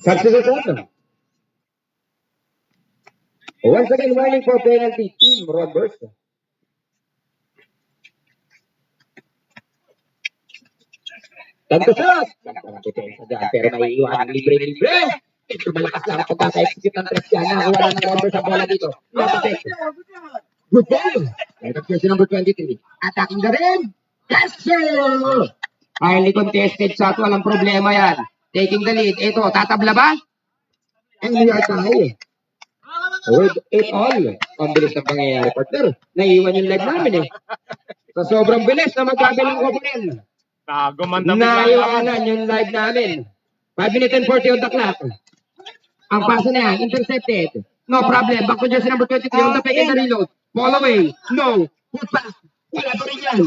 Substitution. Once again, warning for penalty. Team Robbers. Tanto shot. Pero may iwan ang libre-libre. Ito malakas lang ang pagkaka-execute ng Cristiano. Wala ng Robbers ang bola dito. Lapatec. Good ball. Ito jersey number 23. Attacking the rim. Yes, sir! Highly contested shot. Walang problema yan. Taking the lead. Ito, tatabla ba? And we are tied. With it all. Ang bilis ng pangyayari, partner. Naiiwan yung leg namin eh. Sa sobrang bilis na magkabilang opponent. Naiiwanan yung live namin. 5 minutes and 40 on the clock. Ang paso na yan, intercepted. No problem. Back to jersey number 23 on the pick and the reload. Ball away. No. Good pass. Wala pa rin yan.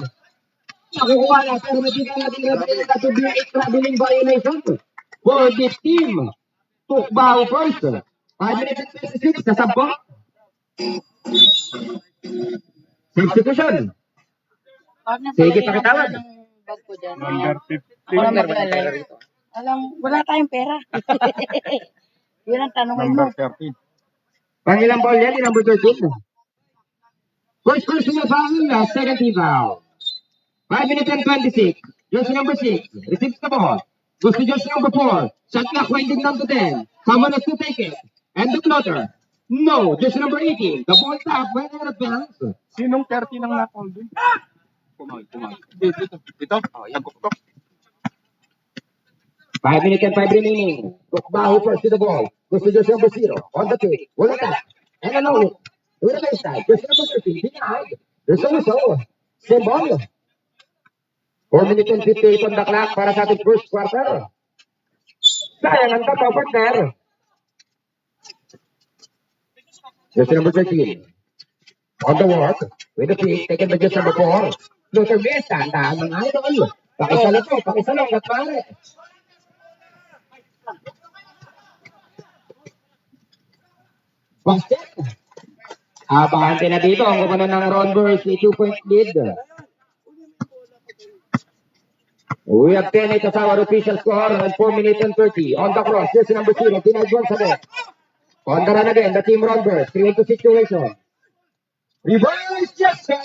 Nakukuha na. Pero makikita natin na to be a traveling violation for this team. Tukbaho first. 5 minutes and 26. Kasabot. Substitution. Sige, pakitawad. Number 15. Alam, wala tayong pera. Yun ang tanongin mo. Number 13. Pangilang ball yan, yung number 13. First personal foul, second team foul. 5 minutes and 26. Jersey number 6 receives the ball. Goes to jersey number 4. Shot clock winding down to 10. Someone has to take it. And the floater. No, jersey number 18. The ball tap went out of bounds. Sinong 30 nang nakol dun? Kumay. Dito. Oh, yan, kukutok. 5 minutes and 5 remaining. Tukbaho first to the ball. Goes to jersey number 0. On the pick. Wala tap. And a no. With a baseline. Jersey number 13. Denied. There's a whistle. Same ball. 4 minutes and 58 on the clock para sa ating first quarter. Sayang ang tapaw, partner. Jersey number 13. On the work. With the pick. Taken by jersey number 4. Luther Miss. Tandaan mga idol. Pakisalo to. Pakisalo. At pare. Basket. Abante na dito. Ang kumano ng Ronbers. 2-point lead. We have 10 as our official score and 4 minutes and 30. On the cross, jersey number 0, denied once again. On the run again, the team Ronbers, create the situation. Reverse, yes, sir!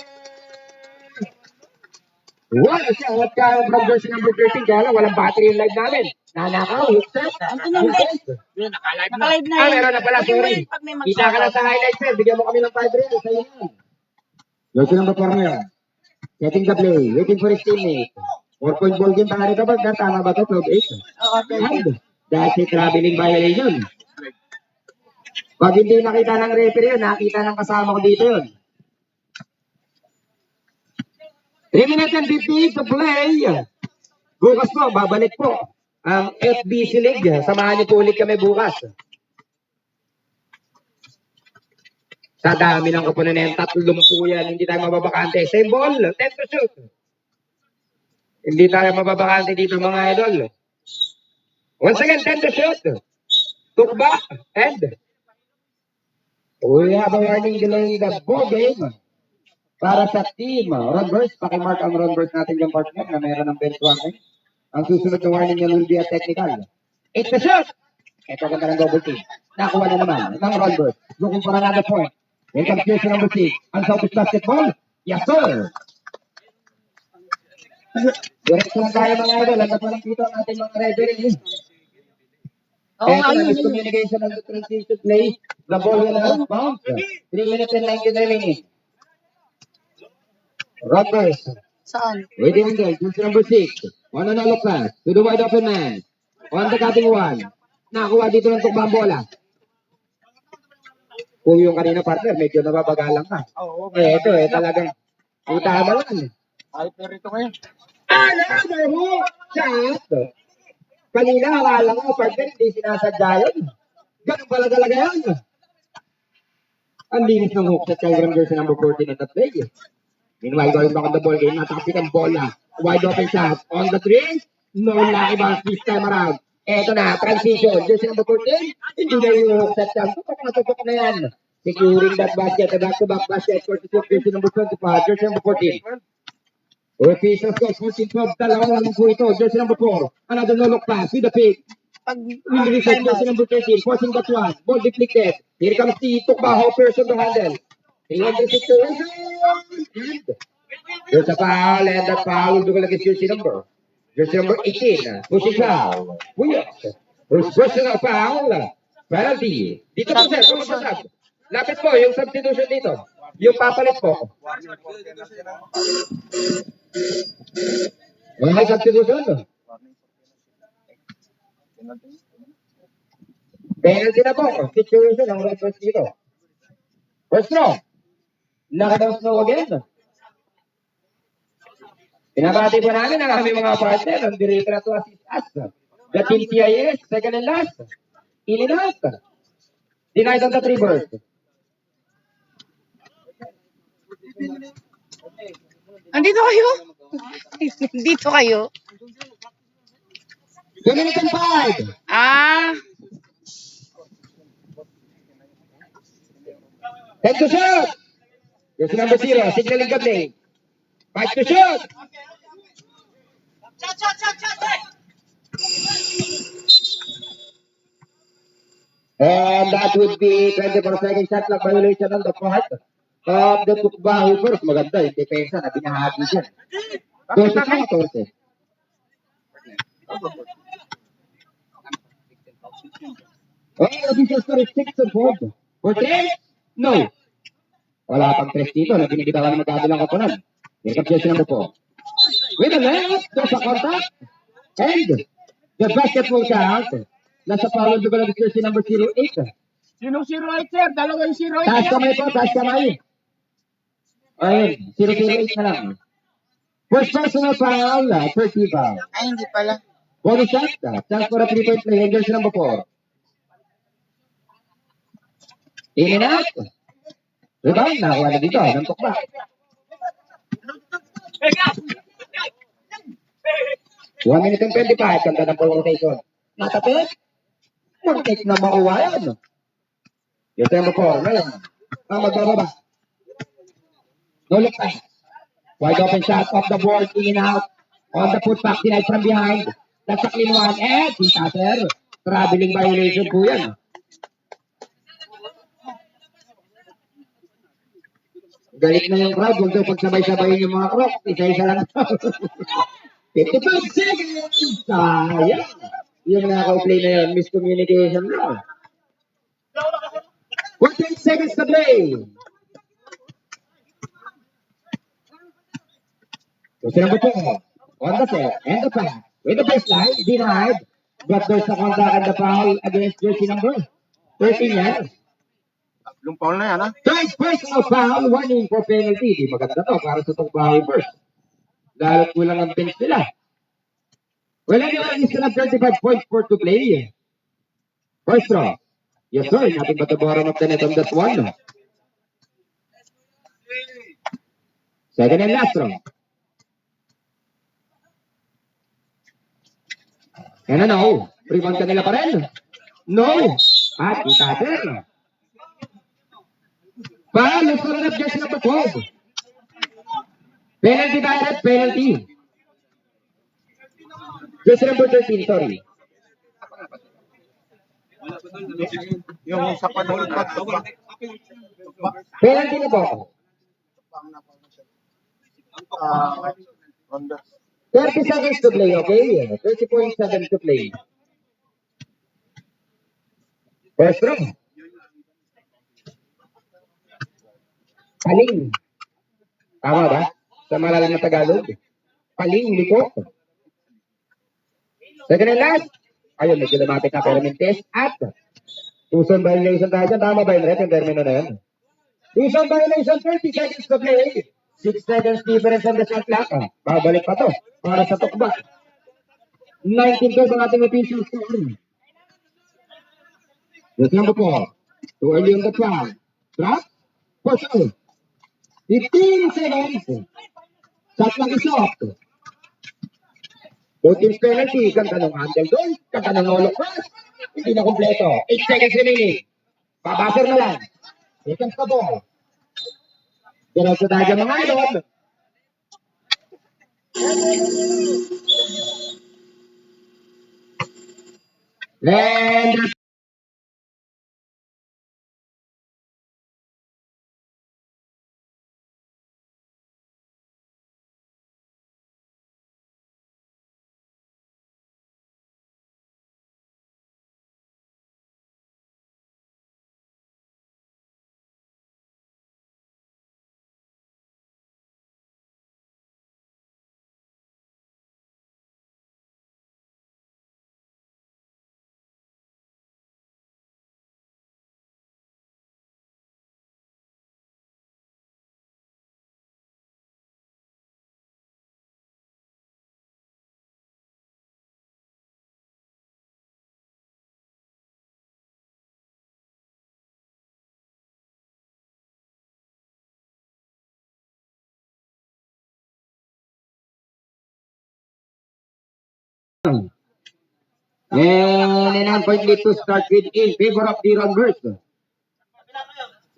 What a shot from jersey number 13. Kaya lang, walang battery yung live namin. Nanakaw, hook set. Nakalive na. Meron na pala, sorry. Kita ka lang sa highlights, sir. Bigyan mo kami ng 5 reels. Sa'yo yan. Jersey number 4 ngayon. Setting the play, waiting for his teammate. 4-point ball game pa nga rito, partner. Tama ba ito? 12-8. That's a traveling violation. Pag hindi nakita ng referee yun, nakita ng kasama ko dito yun. 3 minutes and 58 to play. Bukas po, babalik po ang FBC League. Samahan niyo po ulit kami bukas. Sa dami ng kapunan, 3 po yan. Hindi tayo mababakante. Same ball, 10 to shoot. Hindi tayo mababakante dito mga idol. Once again, 10 to shoot. Tukba and we have a warning delaying the ball game para sa team Ronbers. Pakimark ang Ronbers natin yung partner na mayroon ng bench warning. Ang susunod na warning niya will be a technical. 8 to shoot. Ito ganda ng double team. Nakuha na naman ng Ronbers. Looking for another point. Here comes jersey number 6. Unselfish basketball. Yes, sir. Diretso lang tayo mga idol. Hanggang walang dito ang ating mga referee. Ito na miscommunication of the transition play. The ball will have bounce. 3 minutes and 19 remaining. Ronbers. Saan? Waiting there. Jersey number 6. On an all pass. To the wide open man. On the cutting one. Nakuha dito ng tukbang bola. Kung yung kanina partner, medyo nababagalang ka. Ito talagang utama lang. Hyper ito ngayon. Another hook shot. Kanina, akala ko, partner, hindi sinasadya yun. Ganun pala talaga yan. Ang linis ng hook shot kay Ronbers number 14 at the play. Meanwhile, going back on the ball game, natapit ang bola. Wide open shot. On the 3. No lucky bounce this time around. Eto na, transition. Jersey number 14. Hindi na yung hook shot yan. Tutok na yan. Securing that basket. A back-to-back basket. 46, jersey number 25. Jersey number 14. Official score, 14-12, dalawang lang po ito. Jersey number 4. Another no-look pass with the pick. pag Will reset jersey number 13, forcing that one. Ball deflected. Here comes the Tukbaho person to handle. 300 situation. And there's a foul, and that foul will go against jersey number. Jersey number 18. Pushing foul. Yes. First personal foul. Penalty. Dito po sir, kung masasab. Lapit po yung substitution dito. Yung papalit po. May substitution. Penalty na po. Situation ang reference dito. First throw. Nakadaw throw again. Pinabati po namin ang aming mga partner. Ang director na to assist us. The team CIS, second and last. Ilinas. Denied on the three burst. Andito kayo? Dito kayo? 2 minutes and 5. Ah, Head to shoot. Jersey number 0, signaling the play. 5 to shoot. And that would be 24-second shot clock violation on the part of the Tukbaho first. Maganda yung depensa na binahagi siya. 12-14. Official score is 6 and 4. For 3? No. Wala pang 3 dito na binibitawan ng magkabilang kapunan. Here comes jersey number 4. With the left, there's a contact. And the basketball count. Nasa foul the ball of jersey number 08. Sinong 08, sir? Dalawa yung 08. Taas kamay po, taas kamay. Ayun, 008 na lang. First personal foul, 30 foul. ay hindi pala. Bonus shot, chance for a 3-point play, and jersey number 4. In and out. Rebound, nakuha na dito, ng tukba. One minute and 25, kanta ng ball rotation. Natapit. Muntik na makuha yan. Jersey number 4, ngayon. Ang magbababa. No look pass. Wide open shot off the board, in and out. On the putback, denied from behind. That's a clean one. And, sir, traveling violation po yan. Galit na yung crowd, huwag daw pagsabay-sabayin yung mga crocs. Isa-isa lang. 55 seconds! Sayang. Yung nakaw-play na yun, miscommunication na. 14 seconds to play. Jersey number 2, on the set, and the pass. With the baseline, denied. But there's a contact and the foul against jersey number 13 yan. Yung foul na yan, ha? Third personal foul, warning for penalty. Di maganda to para sa Tukbaho first. Dahil kulang ang bench nila. Well, anyway, it's still 35 points to play. First throw. Yes, sir. Nothing but the bottom of the net on that one. Second and last throw. And ano? Rebound kanila pa rin? No. At kita, sir. Foul, let's go to jersey number 12. Penalty direct, penalty. Jersey number 13, sorry. Yung sa padong Penalty na po. Ronda. 30 seconds to play, okay? 30.7 to play. First row. Paling. Tama ba? Sa malalim na Tagalog. Paling, liko. Second and last. Ayun, medyo lumapit na pero mintes. At, Tucson violation tayo dyan. Tama ba yun, Red? Yung termino na yan. Tucson violation, 30 seconds to play. 6 seconds difference on the shot clock. Babalik pa to. Para sa tukba. 19 goals ang ating official scoring. Yes, number 4. Too early on the clock. Drop. Push out. 15 seconds. Shot clock is off. Both teams penalty. Ganda ng handle doon. Ganda ng no-look pass. Hindi na kompleto. 8 seconds remaining. Babaser na lang. Here comes the ball. Diretso tayo dyan mga idol. And an point lead to start with in favor of the Rounders.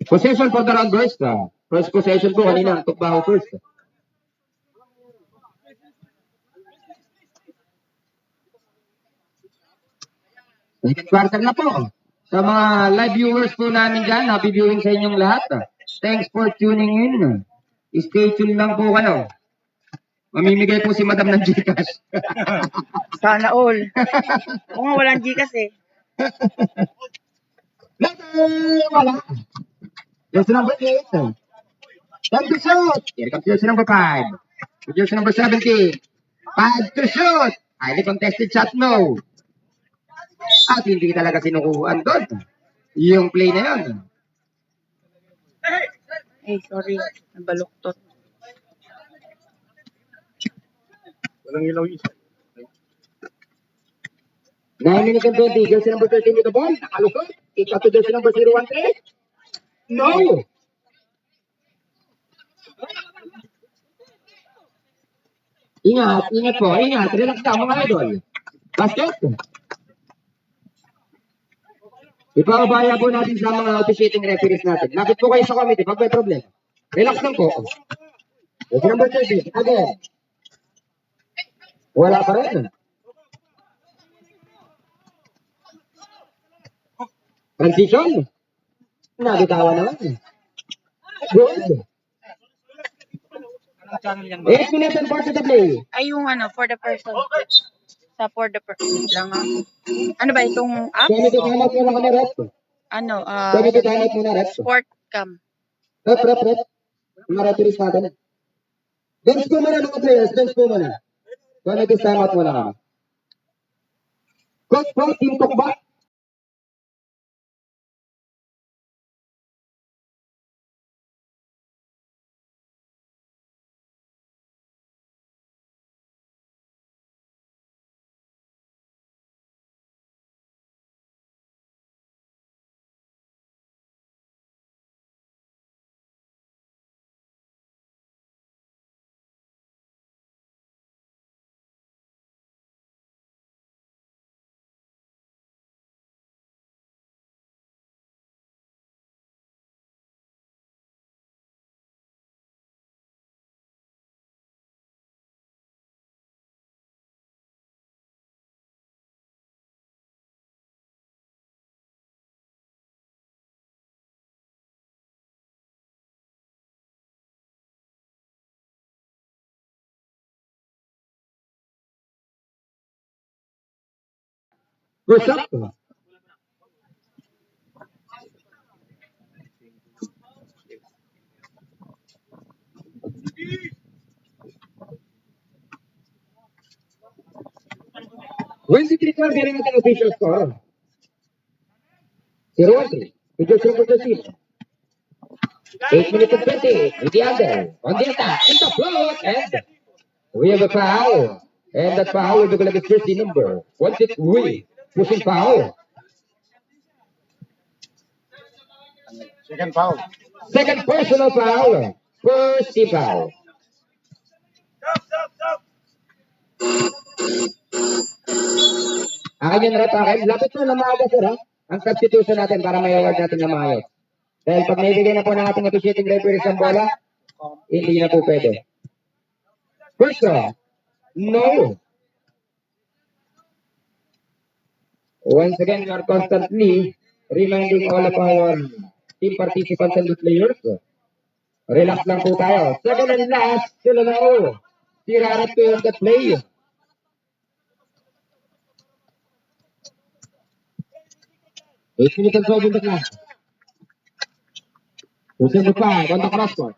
Possession for the Rounders. First possession po kanina ang Tukbaho first. Second quarter na po. Sa mga live viewers po namin dyan, happy viewing sa inyong lahat. Thanks for tuning in. Stay tuned lang po kayo. Mamimigay po si Madam ng Gcash. Sana all. Oo nga, walang Gcash eh. Wala. Jersey number 8. Time to shoot. Here comes jersey number 5. Jersey number 17. 5 to shoot. Highly contested shot, no. At hindi talaga sinukuhan doon. Yung play na yun. Eh, sorry. Nabaluktot. Walang ilaw isa. 9 minutes and 20. Jersey number 13 with the ball. Nakalusot. Kick out to jersey number 013. No. Ingat, ingat po. Ingat. Relax ka mga idol. Basket. Ipakabaya po natin sa mga officiating referees natin. Lapit po kayo sa committee pag may problem. Relax lang po. Jersey number 13. Again. Wala pa rin. Transition. Nabitawan naman. Good. Anong channel yan ba? 8 minutes and 40 to play. Ay, yung ano, for the person. Sa for the person lang. Ano ba itong app? Committee timeout muna kami, rep. Ano, Committee timeout muna, rep. sport cam. Rep. Mga referees natin. Bench po muna mga players. Bench po muna. Committee timeout muna kami. Coach po, Team Tukba. First up. When the three are bearing an official score. 0-3. To jersey number 13. 8 minutes and 20. With the under. On the attack. In the float. And we have a foul. And that foul will be going to be jersey number 23. Pushing foul. Second foul. Second personal foul. First team foul. Akin yung rep akin. Lapit na na maaga sir ha. Ang substitution natin para may award natin na maayos. Dahil pag naibigay na po ng ating officiating referees ang bola, hindi na po pwede. First draw. No. Once again, we are constantly reminding all of our team participants and the players. Relax lang po tayo. Second and last, sila na o. Tirarap to yung the play. 8 minutes and 12 in the clock. Who's in the 5 on the cross court?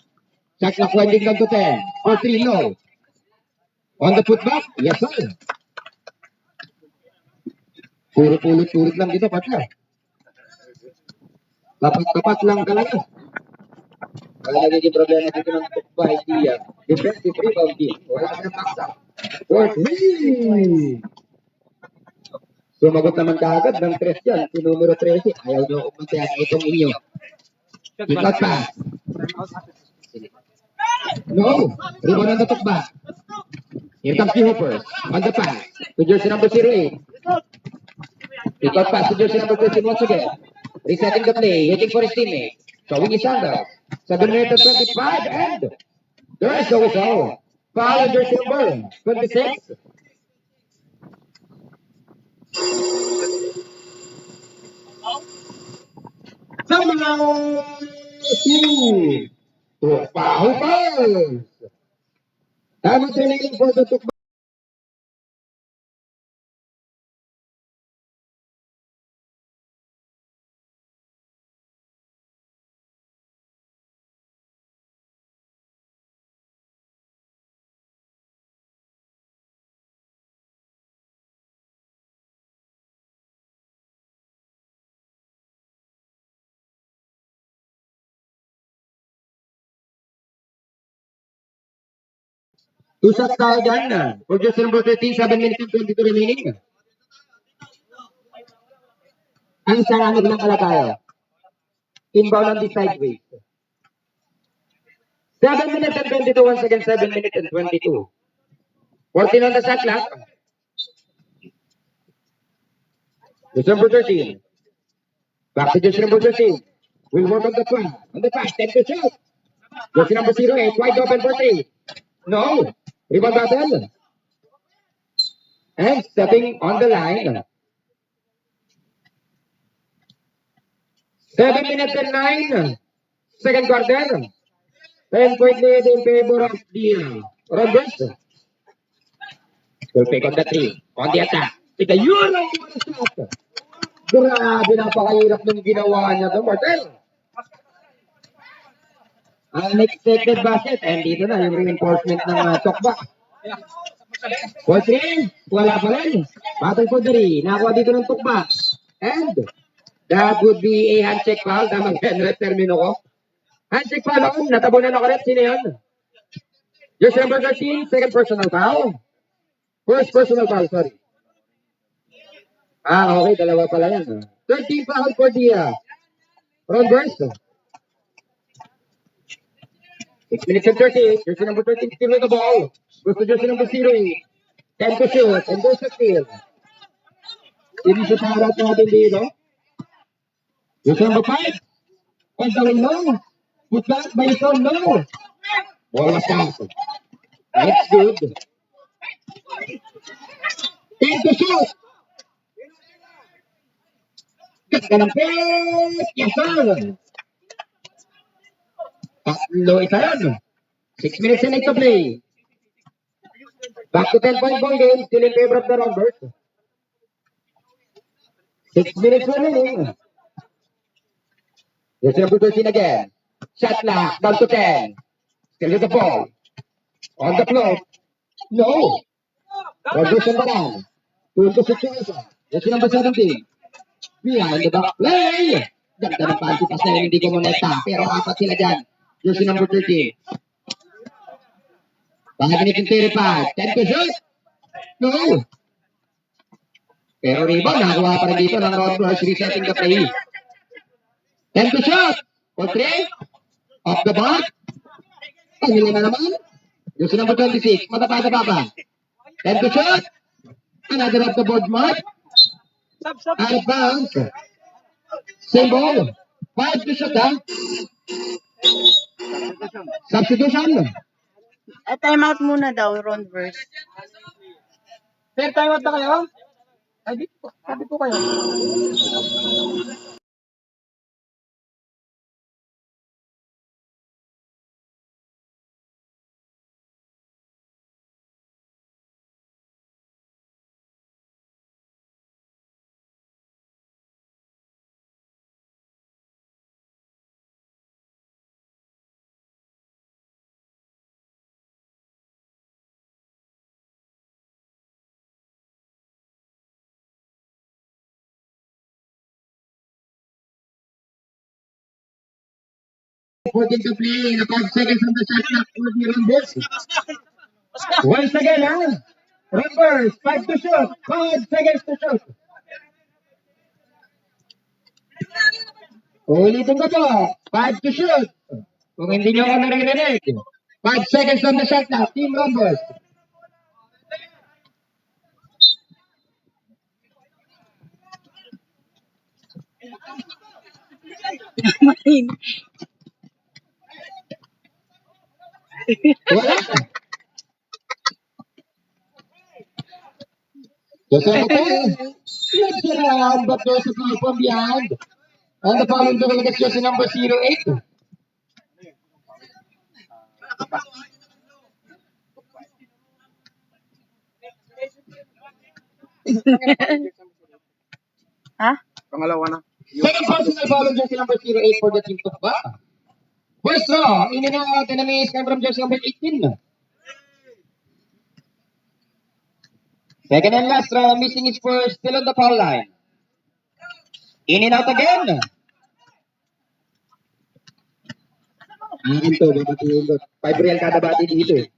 Shot clock winding down to 10. Or 3 low. On the putback? Yes, sir. Puro pulit-pulit lang dito, partner. Tapat-tapat lang talaga. Wala nagiging problema dito ng putback, hindi defensive rebound team. Wala ka ng paksa. For 3! Sumagot naman kaagad ng 3 yan. Si numero 13. Ayaw nyo umataya sa itong inyo. Ikot pa. No. Rebound on the putback. Here comes the Hoopers. On the pass. To jersey number 08. Ikot pass to jersey number 13 once again. Resetting the play. Waiting for his teammate. Showing his sandals. 7 minutes and 25. And there is the whistle. Foul on jersey number 26. Somehow. Hoopers. Time remaining for the Tukba. Two shots tayo dyan. For just number 13, 7 minutes and 22 remaining. Ang isang ano lang pala tayo. Inbound on the sideways. 7 minutes and 22 once again, 7 minutes and 22. 14 on the shot clock. Just number 13. Back to just number 13. We'll work on the front. On the pass, 10 to shoot. Just number 08, wide open for 3. No. Rebound battle. And stepping on the line. 7 minutes and 9. Second quarter. 10-point lead in favor of the Robbers. Will pick on the 3. On the attack. Tika yun ang shot. Grabe, napakahirap ng ginawa niya doon, Martel. Unexpected basket. And dito na yung reinforcement ng Tokba. For 3. Wala pa rin. Battle for 3. Nakuha dito ng Tokba. And that would be a handshake foul. Tamang termino ko. Handshake foul on. Natabunan ako rin. Sino yun? Just number 13. Second personal foul. First personal foul, sorry. Okay. Dalawa pala yan. 13 foul for the Robbers. 6 minutes and 38. Jersey number 13 still with the ball. Goes to jersey number 08. 10 to shoot. And goes to steal. Hindi siya parat natin dito. Jersey number 5. On the way low. Put back by his own low. Ball was out. That's good. 10 to shoot. Ganda ng pace. Yes, sir. Tatlo isa yan. 6 minutes and 8 to play. Back to 10-point ball game. Still in favor of the Robbers. 6 minutes remaining. There's number 13 again. Shot clock. Down to 10. Still with the ball. On the floor. No. Robbers on the run. 2 to situation. There's number 17. Behind the back play. Ganda ng panty pass na hindi ko moneta. Pero apat sila dyan. Jersey number 13. Pangaginitin 35. 10 to shoot. No. Pero rebound. Nakakuha pa rin dito ng Robbers resetting the play. 10 to shoot. For 3. Off the mark. Pangili na naman. Jersey number 26. Matapasa pa pa. 10 to shoot. Another off the board mark. Out of bounds. Same ball. 5 to shoot, ha? Substitution. Time out muna daw, Ronverse. Fair time out na kayo? Ay, dito po. Sabi po kayo. Putting to play in 5 seconds on the shot clock for the Rumbles. Once again, Rumbers, 5 to shoot. 5 seconds to shoot. Ulitin ko po, 5 to shoot. Kung hindi nyo ako naririnig. 5 seconds on the shot clock, Team Rumbers. Main. Wala. Just like that. Let's get around, but there's a foul from behind. And the foul into the jersey number 08. Ha? Pangalawa na. Second personal foul on jersey number 08 for the team Tukba. First draw, in and out, enemies come from jersey number 18. Second and last draw, missing his first, still on the foul line. In and out again. Akin to, babatiin ko. 5 real kada bati dito eh.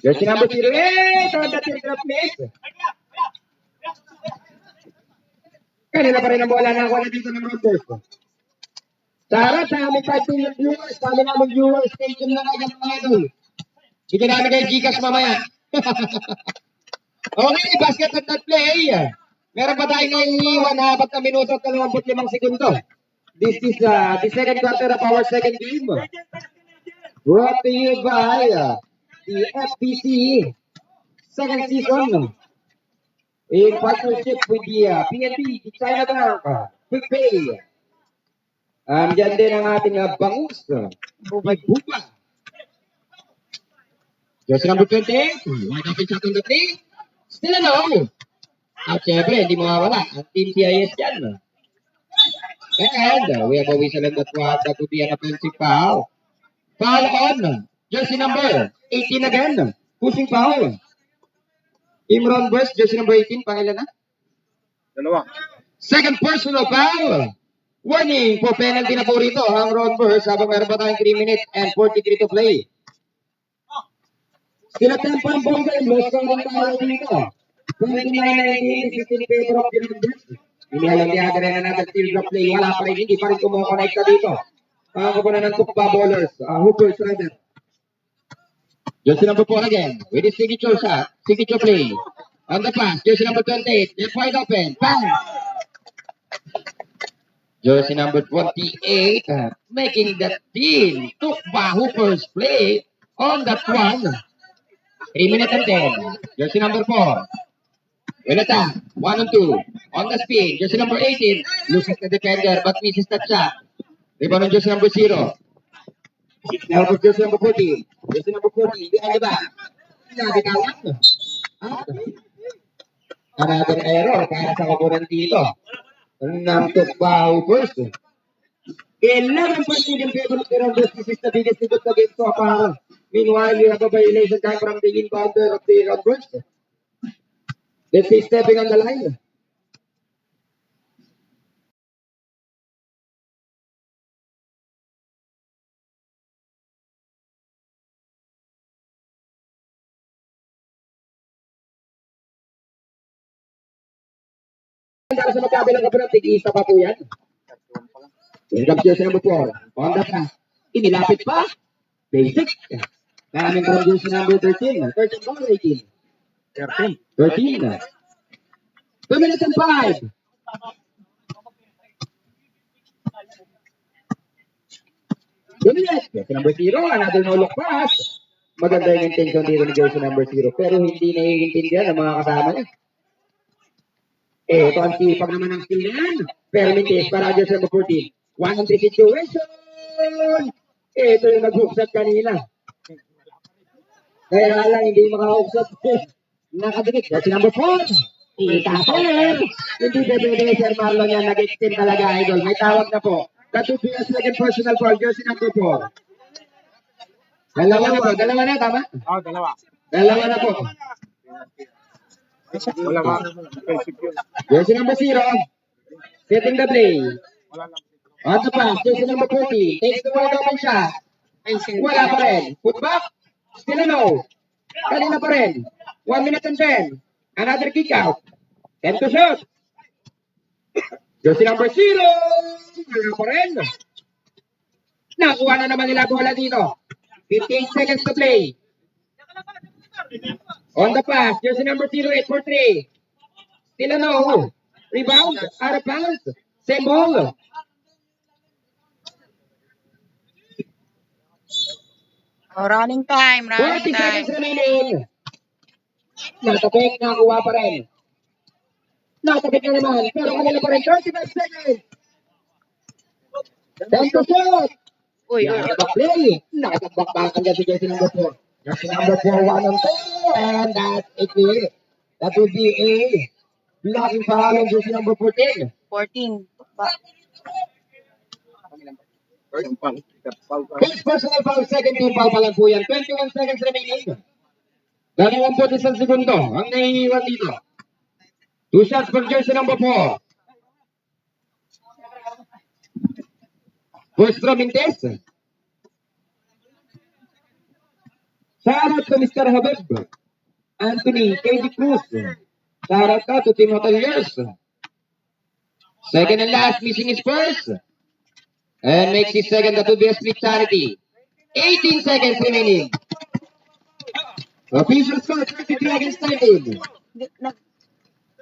Jersey number 08, on the telegraph miss. Kanina pa rin ang bola na wala dito ng Rounders. Sarap sa aming 5 million viewers, pala namin viewers, station na kayo mga idol. Bigyan namin kayo Gcash mamaya. Okay, basket at that play. Meron pa tayong naiiwan na 4 minuto at 25 segundo. This is the second quarter of our second game. Brought to you by the FPC second season in partnership with the PNP, the China Bank, Quick Pay. Diyan din ang ating bangus, Bubay Buba. Jersey number 28, wide open shot on the three. Still ano? At syempre, hindi mawawala ang Team CIS dyan. And we have a whistle and that would be an offensive foul. Foul on. Jersey number 18 again. Pushing foul. Team Ronbers, jersey number 18, pangilan na? Dalawa. Second personal foul. Warning for penalty na po rito ang Ronbers habang meron pa tayong 3 minutes and 43 to play. Sila tempo ang ball game. Lost on ang tayo dito. 29-19, this is in favor of the Ronbers. Inihalang niya na natin still drop play. Wala pa rin, hindi pa rin kumukonekta dito. Ang kapunan ng Tukba bowlers, Hoopers rather. Jersey number 4 again, with his signature shot, signature play. On the pass, jersey number 28, left wide open, bang! Jersey number 28, making the team Tukba Hoopers play on that one. 3 minutes and 10. Jersey number 4. With attack, 1 and 2. On the spin, jersey number 18. Loses the defender but misses that shot. Rebound on jersey number 0. Now for jersey number 14. Jersey number 14, behind the back. Nabitawan. Another error para sa kapunan dito. Ng Tukba Hoopers. 11 points in favor of the Ronbers. This is the biggest pivot against so far. Meanwhile, we have a violation coming from the inbounder of the Ronbers. Let's see stepping on the line. Sa magkabilang kabilang, tig-isa pa po yan. Welcome to number 4. On the pass. Inilapit pa. Basic. Maraming from jersey number 13. 13 ba or 18? 13. 13. 2 minutes and 5. Jersey number 0. Another no-look pass. maganda yung intention dito ni jersey number 0. Pero hindi naiintindihan ng mga kasama niya. Ito ang sipag naman ng skill yan. Permitis para jersey number 14. 1-3 situation. Ito yung nag-hookshot kanina. Kaya lang, hindi maka-hookshot. Nakadikit. Jersey number 4. Itaper. Hindi bebe Sir Marlon yan. Nag-extend talaga, idol. May tawag na po. That would be a second personal foul. Jersey number 4. Dalawa na po. Dalawa na, tama? Oh, dalawa. Dalawa na po. Wala ba? Defensive yun. Jersey number 0. Setting the play. Wala lang. On the pass. Jersey number 40. Takes the wide open shot. Wala pa rin. Put back. Still a no. Kanina pa rin. 1 minute and 10. Another kick out. 10 to shoot. Jersey number 0. Wala pa rin. Nakuha na naman nila bola dito. 15 seconds to play. On the pass. Jersey number 08 for 3. Still a no. Rebound. Out of bounds. Same ball. Oh, running time, 40 running seconds time. remaining. Natapik, nakuha pa rin. Natapik na naman. Pero kanila pa rin. 35 seconds. 10 to shoot. Uy, uy. Play. Nakatagbakbakan dyan si jersey number 4. Jersey number 4, 1 on 2. And that's a clear. That would be a blocking foul on jersey number 14. 14. Ba- First personal foul, second team foul pa lang po yan. 21 seconds remaining. 21 segundo ang naiiwan dito. 2 shots for jersey number 4. First throw-in test. Shout out to Mr. Habib Anthony KD Cruz. Shout out to Team Hoteliers. Second and last, missing his first. And makes his second, that would be a split charity. 18 seconds remaining. Official score 33 against 19. Di- nag-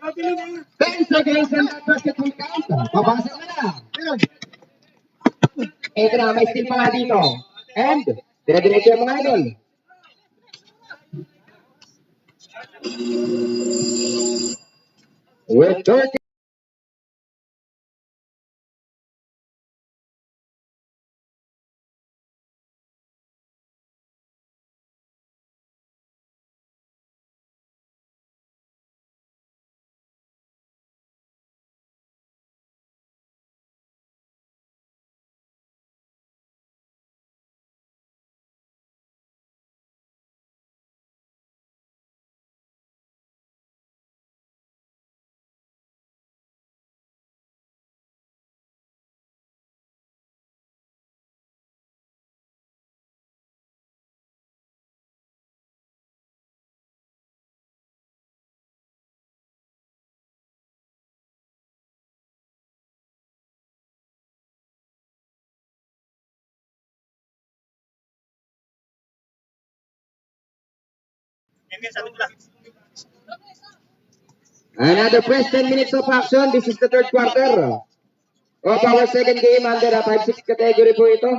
10 seconds and that basket will count. Papasok na. Ito na, may steal pa nga dito. And, dire-diretso yung mga idol. With 30. Another press 10 minutes of action. This is the third quarter of our second game under the 5-6 category po ito.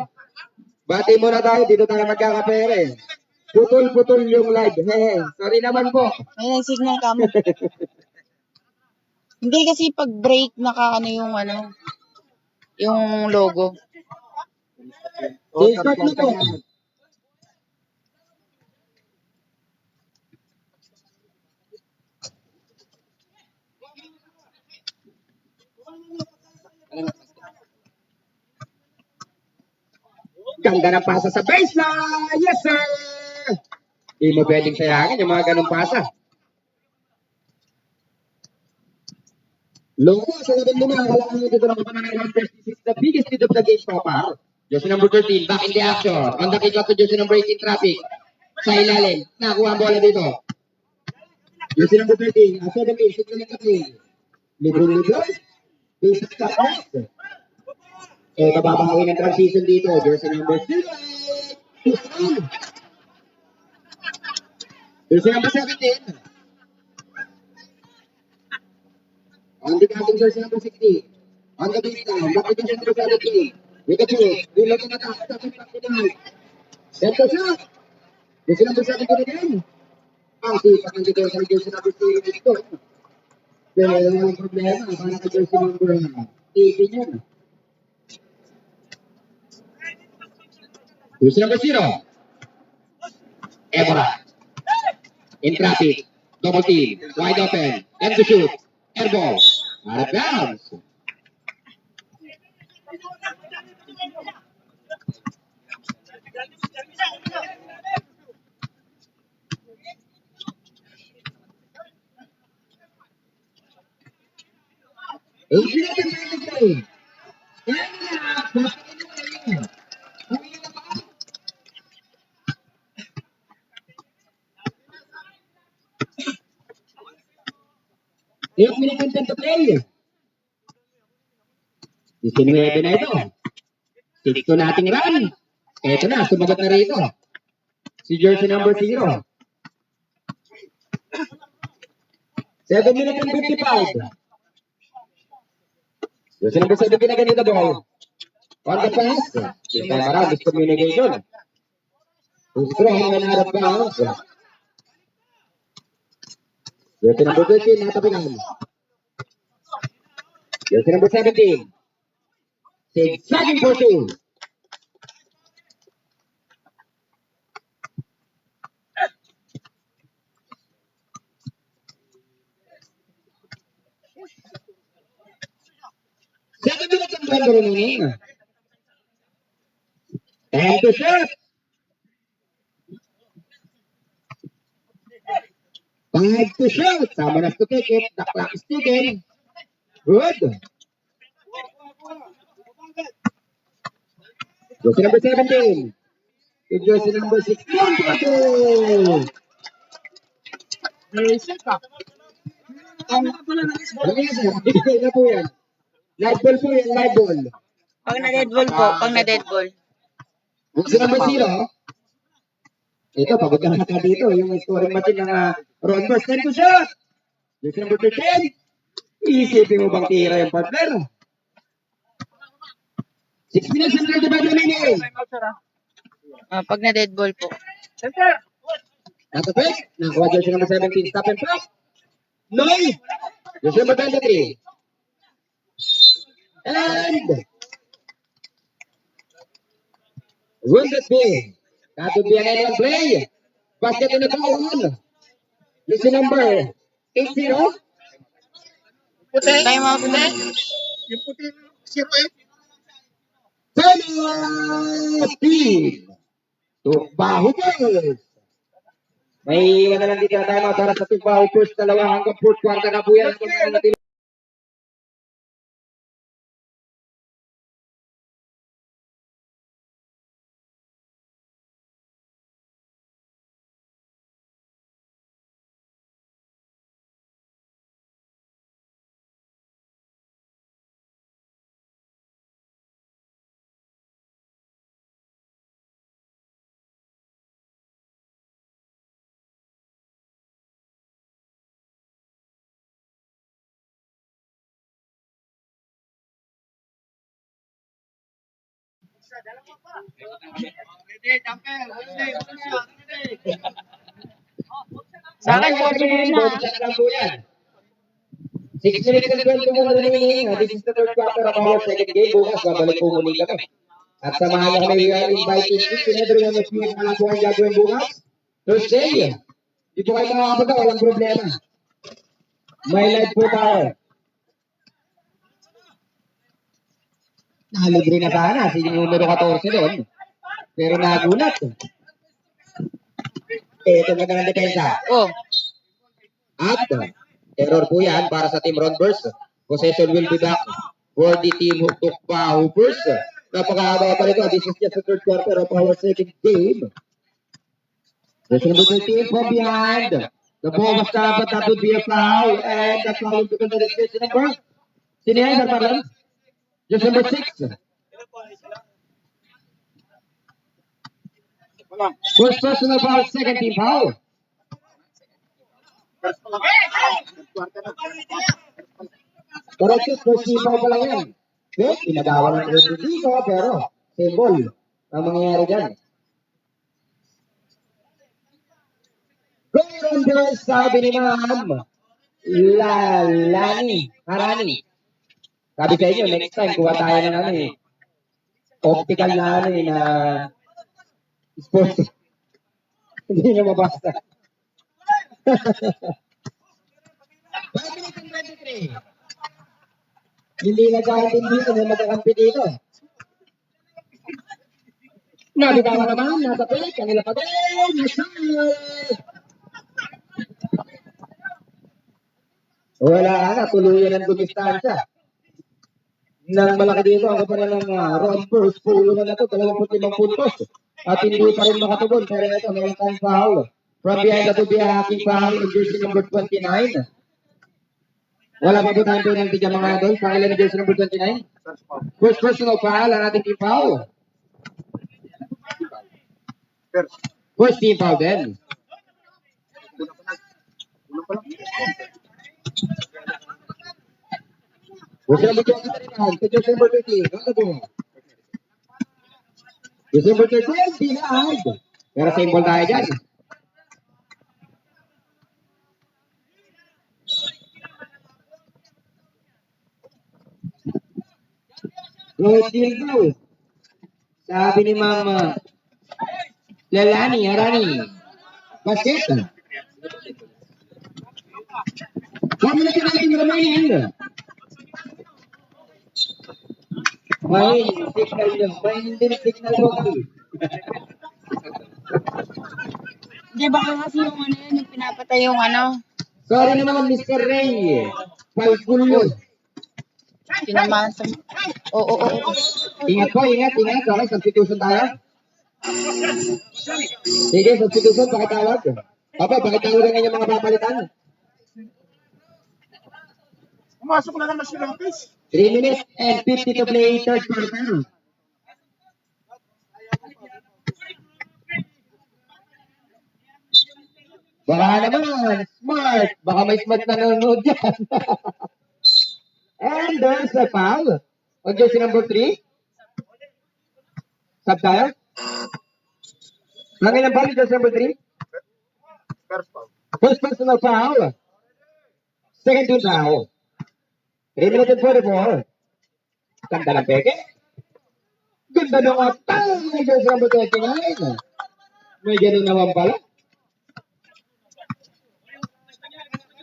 Bati muna tayo. Dito tayo magkakapere. Putol-putol yung live. Hehe. Sorry naman po. May signal ka mo. Hindi kasi pag break naka yung logo. Start na po. Ganda ng pasa sa baseline. Yes, sir. Hindi mo pwedeng sayangin yung mga ganong pasa. Logo sa 11 lima. Kailangan nyo dito ng kapananaw. This is the biggest lead of the game so far. Jersey number 13, back in the action. On the kick out to jersey number 18, traffic. Sa ilalim. Nakuha ang bola dito. Jersey number 13, 17, shoot na play. Libron. Basic shot next. Kababawi ng transition dito. Jersey number 0. Jersey number 17. On the cutting jersey number 60. On the baseline, back to jersey number 17. With the two, we look at the top, second back to the right. Set the shot. Gusto lang sa akin ko din. Ang sipat ng dito sa jersey number 3 dito. Pero yung problema, parang sa jersey number 18 yun. Jersey number 0. Ebra. In traffic. Double team. Wide open. And to shoot. Air ball. Out of bounds. Eight minutes and 10 to play. 19 na ito. 6 nating run. Ito na, sumagot na rito. Si jersey number 0. 7 minutes and 55. Jersey number 7 pinaganito the ball. On the pass. This time around, miscommunication. Who's throwing when out of bounds? Jersey number 13, natapinan. Jersey number 17. Zigzagging for 2. Seven minutes and 12 remaining. And to shoot. 5 to shoot. Someone has to take it. The clock is ticking. Good. Jersey number 17. To jersey number 16. Basic ah. Bigay na po yan. Live ball po yan, live ball. Pag na-dead ball po, pag na-dead ball. Jersey number 0. Ito, pagod ka na dito. Yung scoring machine ng Ron Burst. 10 to shot. Jersey number 13. Isipin mo bang tira yung partner? 6 minutes and 35 remaining. Pag na-dead ball po. Natapik. Nakuha jersey number 17. Stop and pop. Noy. Jersey number 23. And wounded big. That would be an end play. Basket in the goal. Jersey number 80. Time out na. Yung puti 08. Penalty. Tubaho Bulls. May iwan na lang dito na tayo para sa Tubaho Bulls. 2 hanggang 4 kwarta na po yan. Sa akin, 4-2 na. 6 minutes and 21 remaining. This is the third quarter of our second game. Bukas, babalik po muli kami. At samahan niyo kami, we are inviting each and every one of you na po ang gagawin bukas. Thursday. Di po kayo makakapunta, walang problema. May live po tayo. Nakalibre na sana si numero 14 doon. Pero nagulat. Ito na ng depensa. Oh, At error po yan para sa team Ron Burst. Possession will be back for the team of Tubaho Burst. Napakahaba pa rito. This is just the third quarter of our second game. There's number 13 from behind. The ball was stopped, but that would be a foul. And that's foul to consider the number. Sino yan, Sir Marlon? Just number 6. First personal foul, second team foul. Corrected, first team foul pa lang yan. Okay, pinagawa ng rin dito, pero symbol ang mangyayari dyan. And sabi ni Ma'am, Harani. Sabi sa inyo, next time, kuha tayo ng ano eh, optical na ano eh, na sports. Hindi na mabasa. 5 minutes and 23. Hindi nagkaintindi dito, may magkakampi dito. Nabitawan naman, nasa pilik, kanila pa din, wala na, tuluyan ang dumistansya. Nang malaki dito, ang kapala ng rompers, pulo na ito, 25 puntos. At hindi pa rin makatugon, pero ito, may time foul. From behind the to be a hacking foul in jersey number 29. Wala pa po tayong penalty dyan mga idol, pangilan ng jersey number 29. First personal foul, ang ating team foul. First team foul din. Gusto na bigyan kita rin to December 13. Ganda po. December 13, pinahag. Pero same ball tayo dyan. Good deal go. Sabi ni Mama Harani. Basket. 1 minute and 19 remaining. May signal nyo. May hindi signal mo. Di ba kasi yung ano yun, yung pinapatay yung ano, Sorry naman, Mr. Ray. Palgulo. tinamaan sa... Oo. Ingat po, ingat. Okay, substitution tayo. Sige, substitution, pakitawag. Papa, pakitawag ang inyong mga papalitan. Pumasok na naman si Lopez. 3 minutes and 50 to play third quarter. Baka naman, smart. Baka may smart na nanonood dyan. And there's a foul. On jersey number 3. Sub tayo. Nangilang foul, jersey number 3. First personal foul. Second team foul. 3 minutes and 44. Ganda ng peke. Ganda ng atang. Jersey number 29. May ganun naman pala.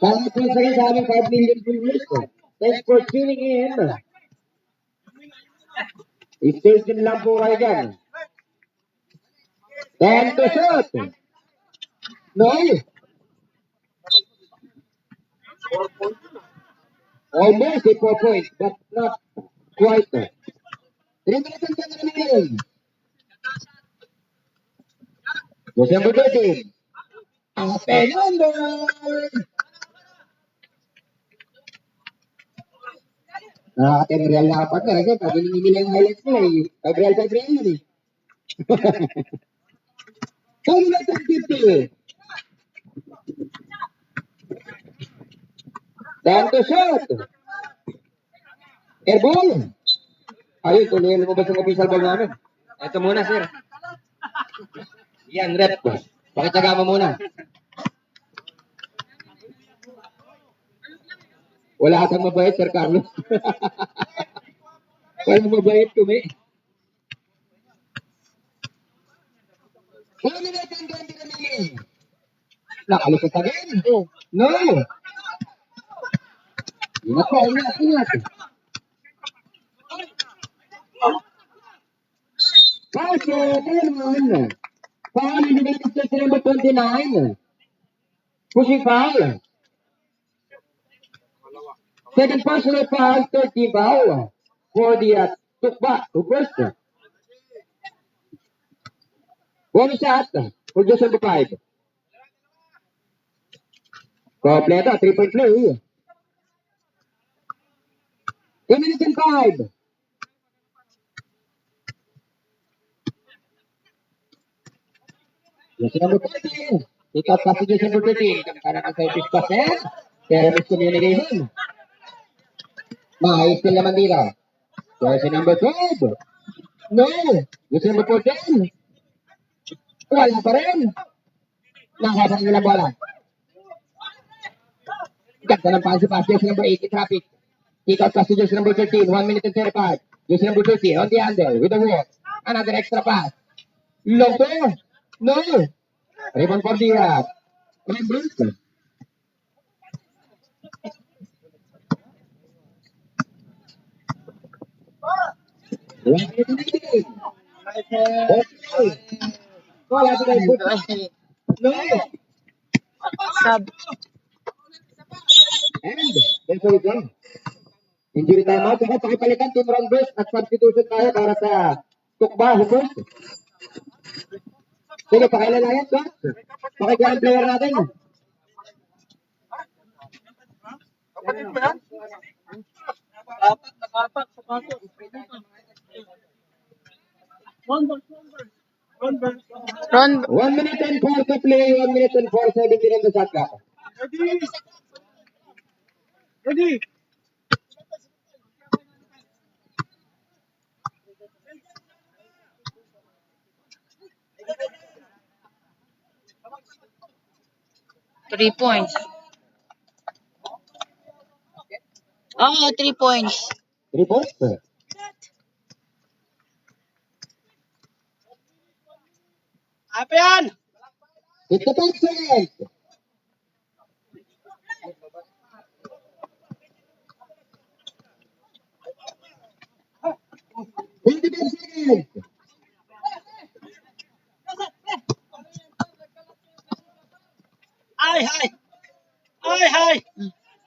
Thanks po sa aming 5 million viewers. Thanks for tuning in. I-stay din lang po kayo dyan. 10 to shot. No. Almost a 4 points, but not quite. 3 minutes and 10 remaining. December 13. Fernando. Nakaka-10 real na kapag na. Kasi pag hiningi nila yung highlights nila eh. 5 real yun eh. 5 minutes and 50. Time to shot. Airball. Ayun, tuloy mo ba sa official ball namin? Ito muna, sir. Yan, rep ko. Pakitsaga mo muna. Wala kang mabait, Sir Carlos. Walang mabait kumi. Wala na natin ganti kami. Nakalusot again. Oh. No. Ingat po, ingat. Kasi, naman. Foul in the United States number 29. Pushing foul. Second personal foul, 30 foul for the Tukba, who first. One shot for just number 5. Kompleto, 3-point play. 2 minutes and 5. Yes, number 13. Ikaw kasi just number 13. Kamkaran ang service pass eh. Pero miscommunication. Maayos din naman dito. Jersey number 12. No. Jersey number 14. Wala pa rin. Nakasang nila bola. Ganda ng pass, jersey number 8, traffic. Kick out pass to jersey number 13, 1 minute and 35. Jersey number 13, on the under, with the walk. Another extra pass. Long to. No. Rebound for the Rembrandt. Wala sa guys. No. Sub. And that's all done. Injury timeout. Kaya pakipalitan team run burst at substitution tayo para sa tukba. Humus. Sige, pakilalayan ka. Pakikuha ang player natin. Ron, 1 minute and 4 to play. 1 minute and 4:17 on the shot clock. Ready? 3 points. Oh, 3 points. 3 points. Apa yan? 55 seconds. Seconds. Ay, hay! Ay, hay!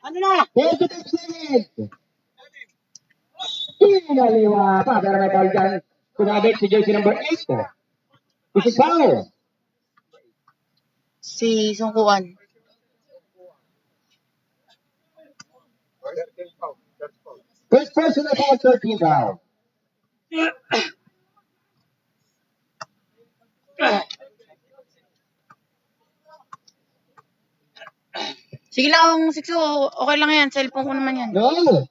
Ano na? 45 seconds. Pinaliwa pa. Pero may foul dyan. Kumabit si jersey number 8. This is foul. Si Sungkuan. First person about 13 foul. Sige lang, Sikso. Okay lang yan. Cellphone ko naman yan. No.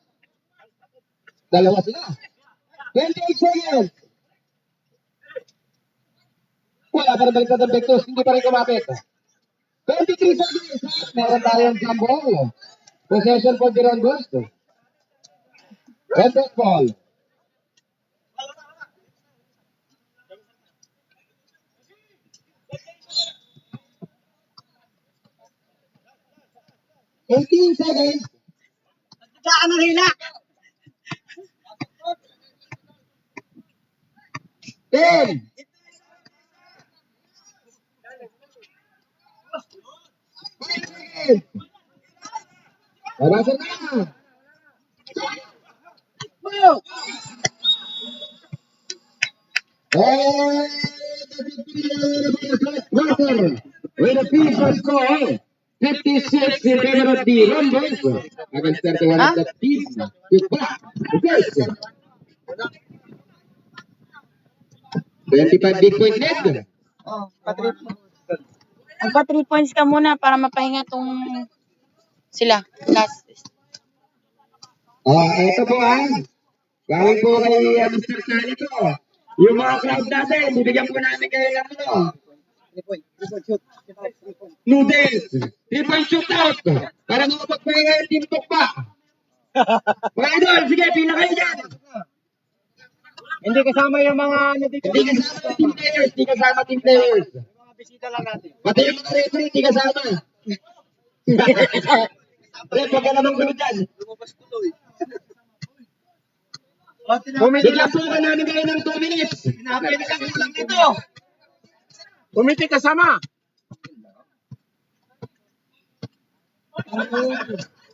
Dalawa sila. 28 seconds. Wala pa rin balik na Vectors. Hindi pa rin kumapit. 23 seconds. Meron tayong jumbo. Possession for the Rondos. Rondos ball. $18 seconds. Saan ang hila? 10. Nabasa na. With a FIFA score 56 in favor of the Rondos against 31 of the team. Goodbye. 25 big point net. Oh, magpa 3 points ka muna para mapahinga tong sila. Last. Ito po galing po kay Mr. Salito. Yung mga crowd natin, bibigyan po namin kayo ng noodles. 3-point shootout. Para makapagpahinga yung team tukpa. Mga idol, sige, pila kayo dyan. Hindi kasama yung mga Hindi kasama team players. Hindi kasama team players. mga bisita lang natin. Pati yung mga referee, hindi kasama. Rep, huwag ka namang gulo dyan. Lumabas tuloy. Bigyan po ka namin kayo ng 2 minutes. Pinapili ka lang dito. Kumiti kasama.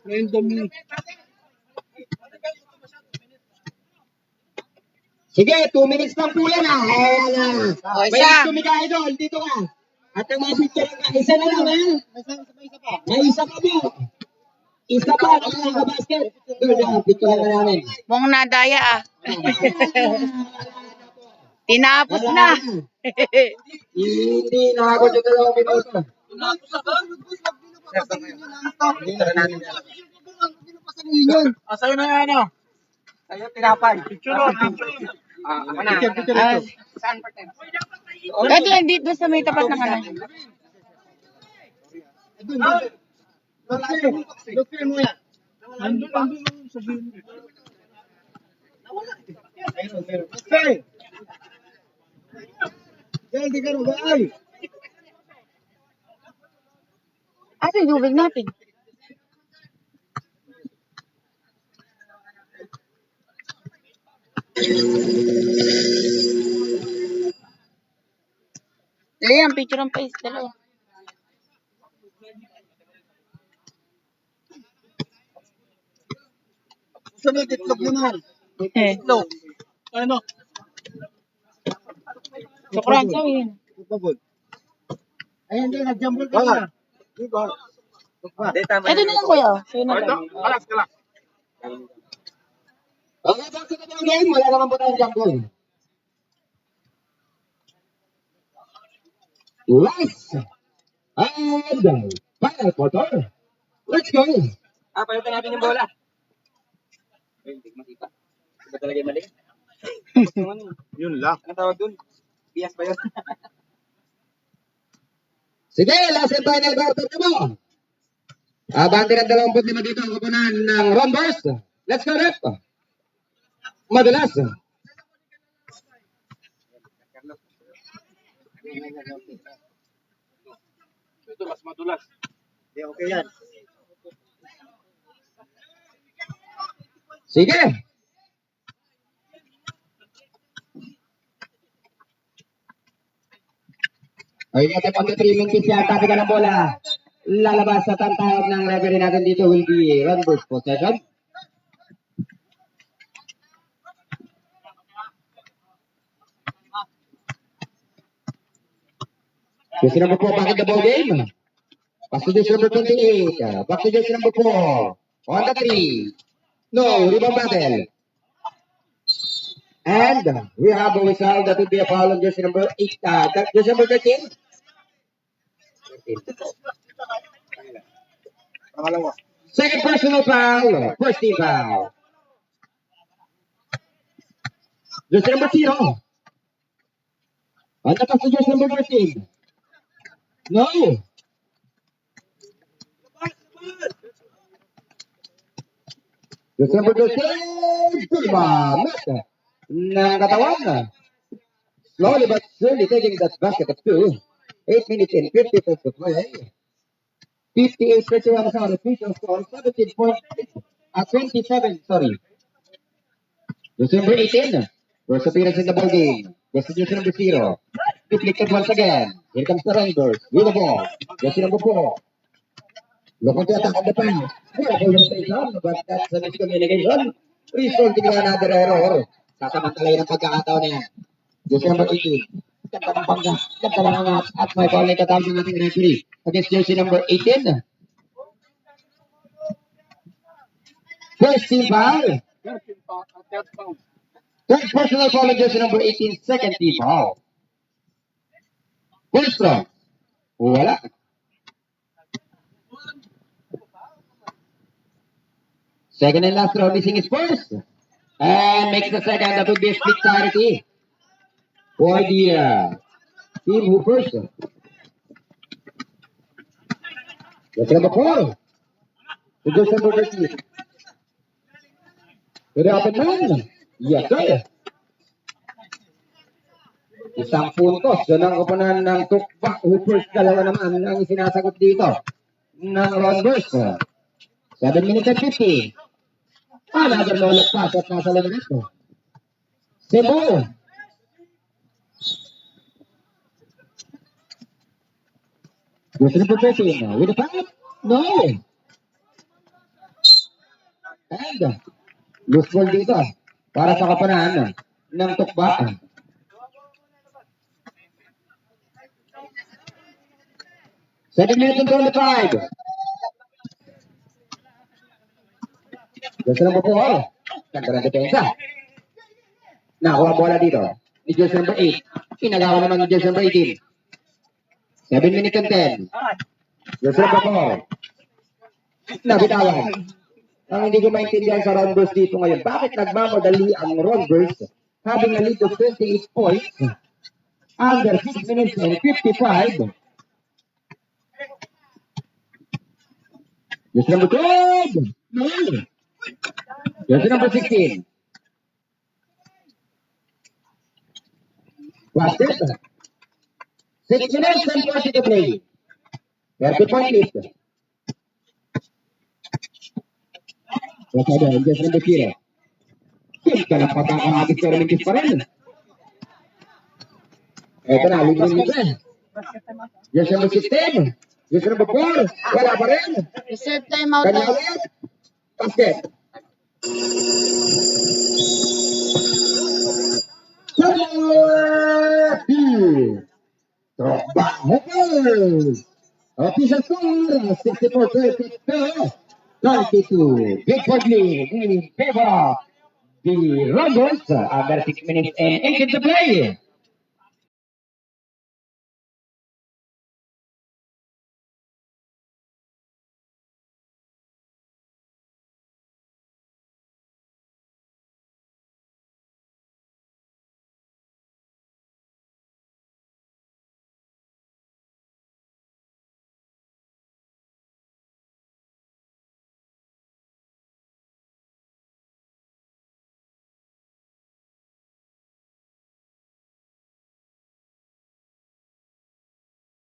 Randomly. Sige, 2 minutes lang po yan Okay, May isa. tumika idol, dito ka. At ang mga picture ka, isa na lang May isa pa po. Isa pa, nakaka-basket. Doon, picture ka namin. Mong nadaya Tinapos na. Hindi, nakakot yung 2 minuto. Sa'yo na yan, ano? Sa'yo, tinapay. Picture o, picture. Ako na. Saan pa tayo? Ito, hindi doon sa may tapat ng ano. Lupin mo yan. Andun ang sabihin mo. Meron. Okay. Yan, di ka na ay. Asa yung tubig natin? Dali yan, picture ang face. Dalawa. Sunod, itlog naman. Itlog. Ano? Sukran, sabihin. Babol. Ayan din, nag-jumble ka na. Diba? Ito na lang kuya. Sa'yo na lang. Kalas. Okay, back to the ball game. Wala naman po tayong jumble. Last and final quarter. Let's go. Palitan natin yung bola. Ay, hindi makita. Iba talaga yung mali. Yun lang. Anong tawag dun? Bias ba yun? Sige, last and final quarter na mo. Abante ng 25 dito ang kupunan ng Rombers. Let's go, rep. Madalas. Ito, mas madulas. Okay yan. Sige. Ay, natin pag-trimming kiss yan. Tapi ka ng bola. Lalabas sa tantawag ng referee natin dito will be Rombers possession. Jersey number 4 back in the ball game. Pass to jersey number 28. Back to jersey number 4. On the 3. No, rebound battle. And we have a whistle that would be a foul on jersey number 8. Jersey number 13. Pangalawa. Second personal foul. First team foul. Jersey number 0. On the pass to jersey number 13. No. Jersey number 13. Mata. Ng katawan. Slowly but surely taking that basket at 2. 8 minutes and 50 seconds to play. 58-31 sa official score. 17 points. 27, sorry. December 18. First appearance in the ball game. Jersey number 0. Deflected once again. Here comes the Rangers with the ball. Jersey number 4. Looking to attack on the pan. But that's a miscommunication. Resulting in another error. Sasamantalayin ang pagkakataon na yan. Jersey number 18. Ganda ng pangga. Ganda ng angat. At may foul na itatawag ng ating referee against jersey number 18. First team foul. Third personal foul on jersey number 18. Second team foul. First round. Wala. Second and last round missing is first. And makes the second. That would be a split charity for the team who first. That's number 4. To just number 13. Could it happen man? Yes, sir. Isang puntos. Doon ang kupunan ng Tukbak Hoopers. Dalawa naman ang sinasagot dito ng Rombers. 7 minutes and 50. Another low pass at nasa lamang ito. Cebu. Gusto na po with the pass? No. And loose ball dito para sa kapanaan ng Tukbak. Second minute and 25. Jersey number 4. Ganda ng depensa. Nakuha bola dito. Ni jersey number 8. Pinagawa naman ni jersey number 18. 7 minutes and 10. Jersey number 4. Nabitawan. Ang hindi ko maintindihan sa Rombers dito ngayon. Bakit nagmamadali ang Rombers having a lead of 28 points under 6 minutes and 55? Jersey number 12. No. Jersey number 16. Basket. 6 minutes and 40 to play. 30-point lead. Jersey number 0. Kita lang pagkakamagis pero limpis pa rin. Ito na, libre. Jersey number 16. Jersey number 4. Wala pa rin. Reserve time out. Kanya ulit. Basket. Trabaho po. Official score, 64-32. Big point lead in favor of the Rebels. Under 6 minutes and 8 to play.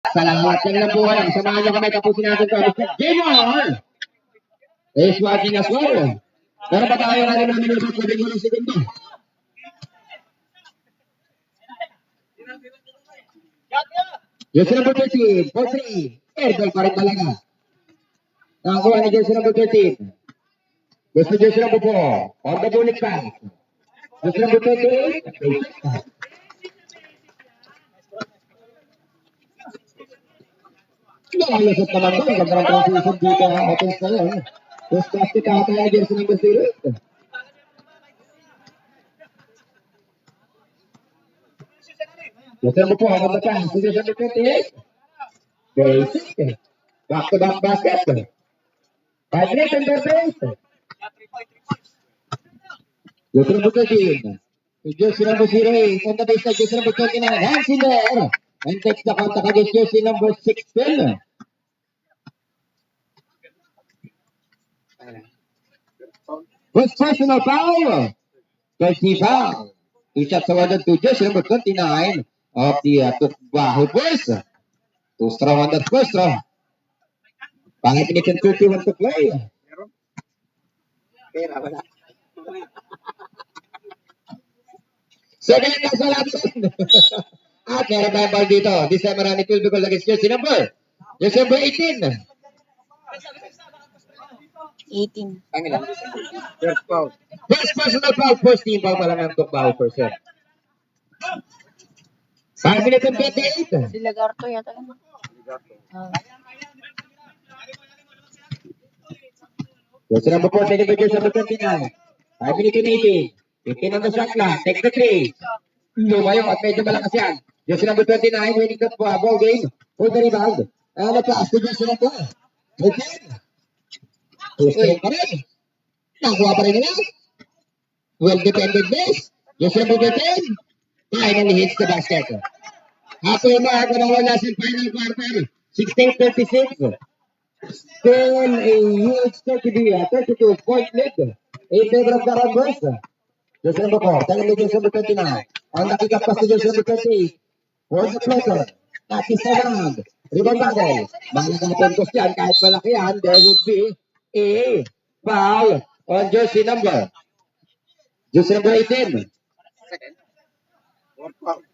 Salamat ng lambuhan. Samahan niyo kami tapusin natin ito. Mr. Gamer is watching as well. Pero ba tayo na rin namin yung pwede mo ng segundo? Jersey number 13, 4-3. Airball pa rin talaga. Nakakuha ni jersey number 13. Gusto jersey number 4. On the bullet pass. Jersey number 28. Nakalusot naman doon. Ganda ng transition dito ang offense na yun. Tapos plastic ata yung jersey number 08. Jersey number 4. On the pass. Jersey number 28. Basic. Back-to-back basket. 5 minutes and 38. Jersey number 13. Jersey number 08. On the baseline, jersey number 29. Hands in the air. And takes the contact against jersey number 16. First personal foul. 30 foul. 2 shots awarded to jersey number 29 of the Tukbaho Boys. 2 strong on that first row. 5 minutes and 31 to play. Pera, wala. Second na sa lapson. At meron tayong ball dito. December ni 12 goal against jersey number 18. 18. Ang ilan? First foul. First personal foul. First team foul pa lang ang Tukbaho per set. 5 minutes and 28. Si Lagarto yata. Jersey number 4, taking the jersey number 29. 5 minutes and 18. 15 on the shot clock. Take the 3. Lumayo at medyo malakas yan. Jersey number 29, winning the ball game. For the rebound. And the pass to jersey number 18. Tustoy pa rin. Nakuha pa rin nila. Well-defended miss. Jersey number 13. Finally hits the basket. Happy mark na wala sa final quarter. 16-36. Still a huge 32-point lead in favor of the Rebels. Jersey number 4, taking the jersey number 29. Ang nakikat pa si jersey number 28. For the floater. That is the round. Rebound battle. Mga puntos yan, kahit malaki yan, there would be a foul on jersey number 18. Fourth foul.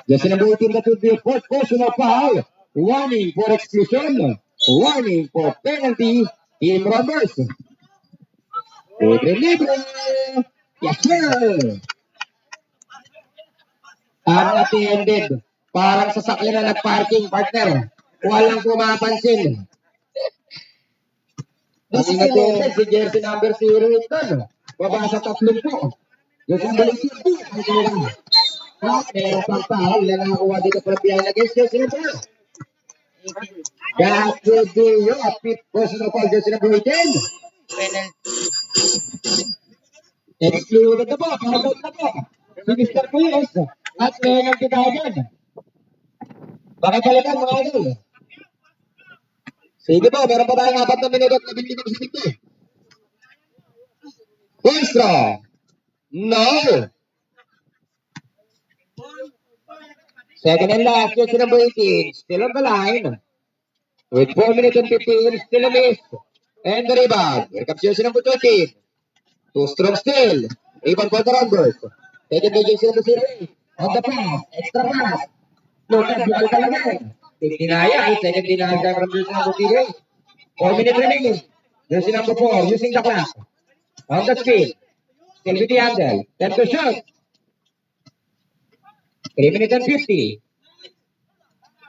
Jersey number 18, that would be a fourth personal foul. Warning for exclusion. Warning for penalty. Team Robbers. Libre. Yes, sir. Unattended. Parang sasakyan na nag-parking, partner. Walang pumapansin. Unattended si jersey number 08 doon. Baba sa 30 po. Jersey number 18. Meron pang foul na nakakuha dito para biyahe na against jersey number 18. That would be your fifth personal foul, jersey number 18. Penalty. Excluded na po, parabout na po. Si Mr. Puyos at penalty tayo dyan. Pakipalitan mga idol. Sige po, meron pa tayong 4 na minuto at 15 segundo. First draw. No. Second and last, jersey number 18, still on the line. With 4 minutes and 15, still a miss. And the rebound. Here comes jersey number 13. Two strokes still. Rebound for the Rounders. Taken by jersey number 0. On the pass. Extra pass. No, bukal talaga. Big dinaya. Second dinaya from jersey number 0. 4 minutes remaining. Jersey number 4 using the clock. On the spin. Still with the handle. 10 to shot. 3 minutes and 50.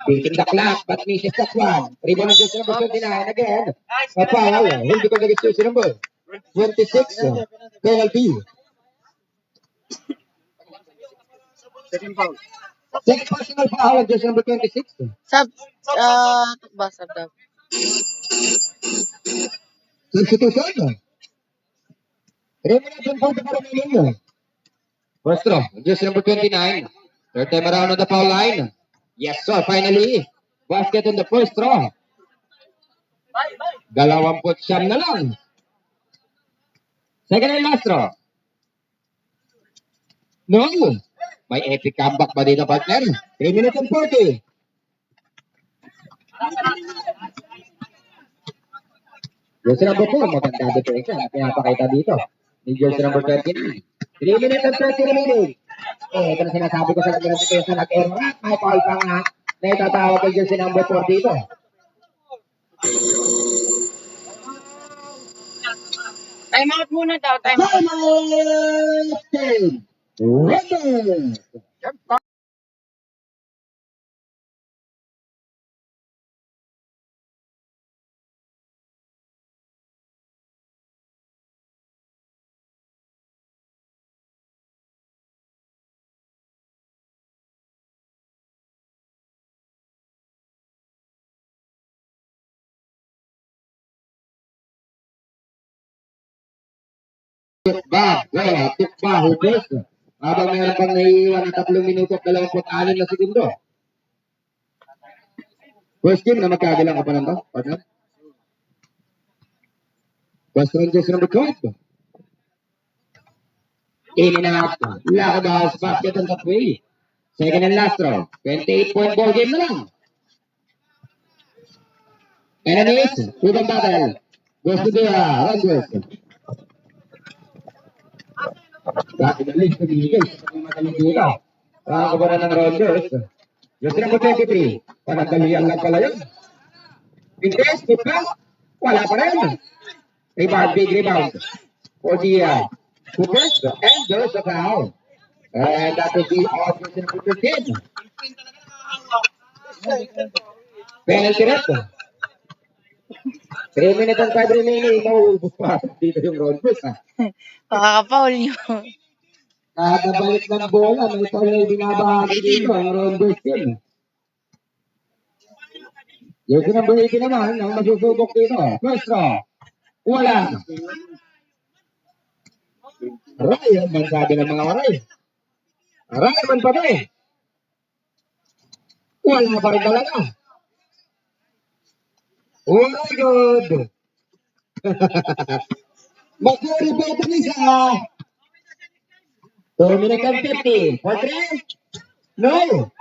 Beating the clock, but misses that one. Rebound of jersey number 29 again. A foul. Will because of jersey number 26. Penalty. Second foul. Second personal foul of jersey number 26. Sub, ba, sub daw. Substitution. 3 minutes and 44 remaining. First throw, jersey number 29. Third time around on the foul line. Yes, sir. Finally, basket on the first throw. 29 na lang. Second and last throw. No. May epic comeback ba dito, partner? 3 minutes and 40. Jersey number 4, maganda defense na pinapakita dito. Ni jersey number 29. 3 minutes and 30 remaining. Ito na sinasabi ko sa lagyan ng defense na nag-error. May foul pa nga na itatawag kay jersey number 4 dito. Time out muna daw, time out. Ready. Tukba, wala, tukba, hubos. Habang meron pang naiiwan ng 3 minuto at 26 na segundo. First game na magkabilang ka pa lang ba, partner? First round jersey number 12. In and out. Lakabas, basket on that way. Second and last round. 28-point ball game na lang. Enemies, rebound battle. Goes to the Rounders. Bakit na link pagigil sa mga mataling dito? Pakakabaran ng Rounders. Jersey number 23. Panagdalian lang pala yun. Pintes, tukla. Wala pa rin. Rebound, big rebound. For the Hoopers. And there's a foul. And that will be all jersey number 13. Penalty red. 3 minutes and 5 remaining. Mauubos pa dito yung Rounders. Pakakapaul nyo. Kada balik ng bola, may foul na binabahagi dito. Ang Rounders yun. Jersey number 18 naman, ang masusubok dito. First draw. Wala. Aray, ang man sabi ng mga waray. Aray, man pa ba eh. Wala pa rin talaga. Oh my God. Mag-repeat ang isa. 2 minutes and 50. For 3? No.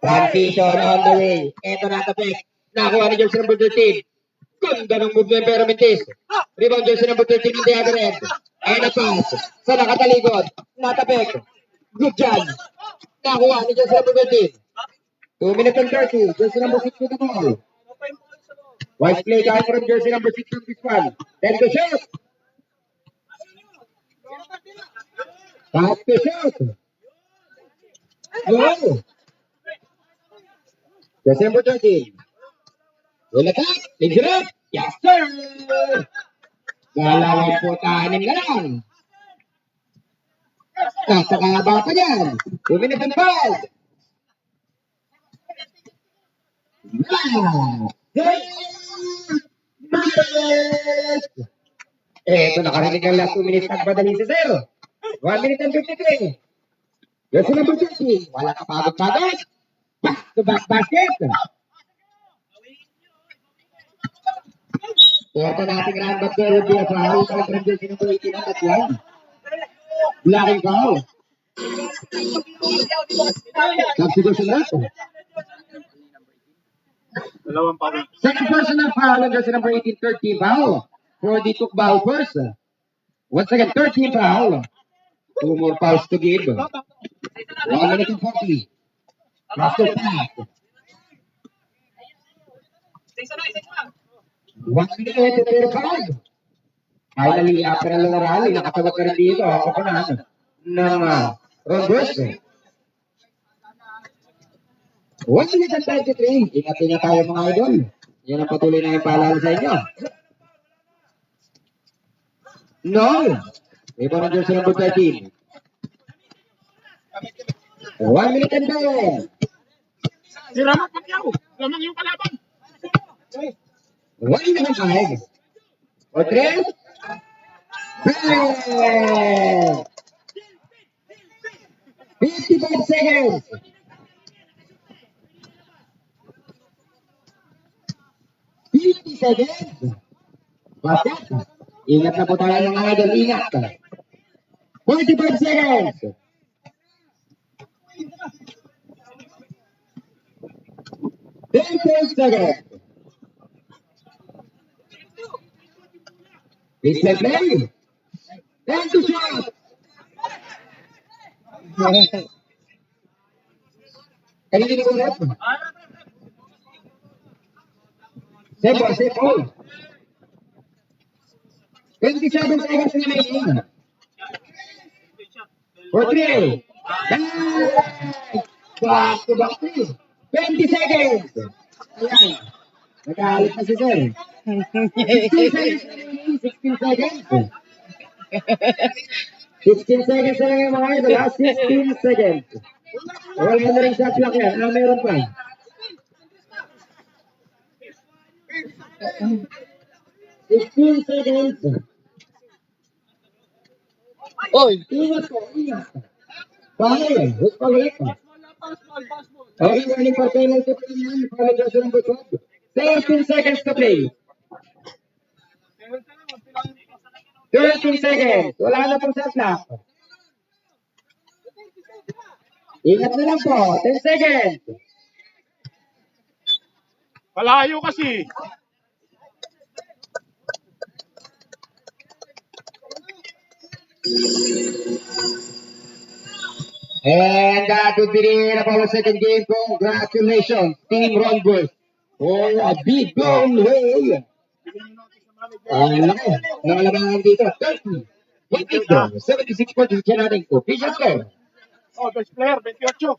Transition on the way. Ito na tapik. Nakuha ni jersey number 13. Ganda ng move ng Peramentis. Rebound jersey number 13 in the other end. And a pass. Sa nakatalikod. Natapik. Good job. Nakuha ni jersey number 13. 2 minutes and 30. Jersey number 6 with the ball. Wise play guy from jersey number 6 on this one. Then to shoot. Pass to shoot. No. Jersey number 13. Will attack. Leads it up. Yes, sir. Dalawang po tanim na lang. Nasa kahaba pa yan. 2 minutes and 5. Wow. Eto, nakarinig ang last 2 minutes nagpadali sa 0. 1 minute and 53. Jersey number 20. Wala ka pagod-pagod. Back to back basket. Porta nating run back there would be a foul. From jersey number 18 on that line. Blocking foul. Substitution natin. Dalawang pa. Second personal foul on jersey number 18, 13 foul. For the Tukbao first. Once again, 13 foul. 2 more fouls to give. 1 minute and 40. After that. 1 minute and 35. Finally, after a long rally, nakatawag ka rin dito. Ako pa na ng Rondos. 1 minute and 23. Ingat-ingat tayo mga idol. Yan ang patuloy na yung paalala sa inyo. No. Ito na jersey number 13. 1 minute and 10. Si Ramang Pacquiao. Ramang yung kalaban. 1 minute and 5. O 3. Bang! 55 seconds. 50 seconds. Basket. Ingat na po tayo mga idol. Ingat. 45 seconds. 10 seconds. Baseline play. And to shot. Kanina ni ulit. Save ball, save ball. 27 seconds remaining. For 3. Back to back 3. 20 seconds. Ayan. Nagalit na si Sir. 16 seconds remaining. 16 seconds. 16 seconds na lang yung mga idol. 16 seconds. Wala na rin shot clock yan. Ano meron pa? 16 seconds. Oy, ingat ko, ingat. Paano yan? Huwag pag-ulit pa. Okay, warning for penalty pa yan. Follow jersey number 12. 13 seconds to play. 13 seconds. Wala na pong shot clock. Ingat na lang po. 10 seconds. Palayo kasi. And that would be the end of our second game. Congratulations, Team Rondos, for a big goal win. Ang laki ng labangan dito. 30. 76 points siya natin. Official score. Oh, best player, 28.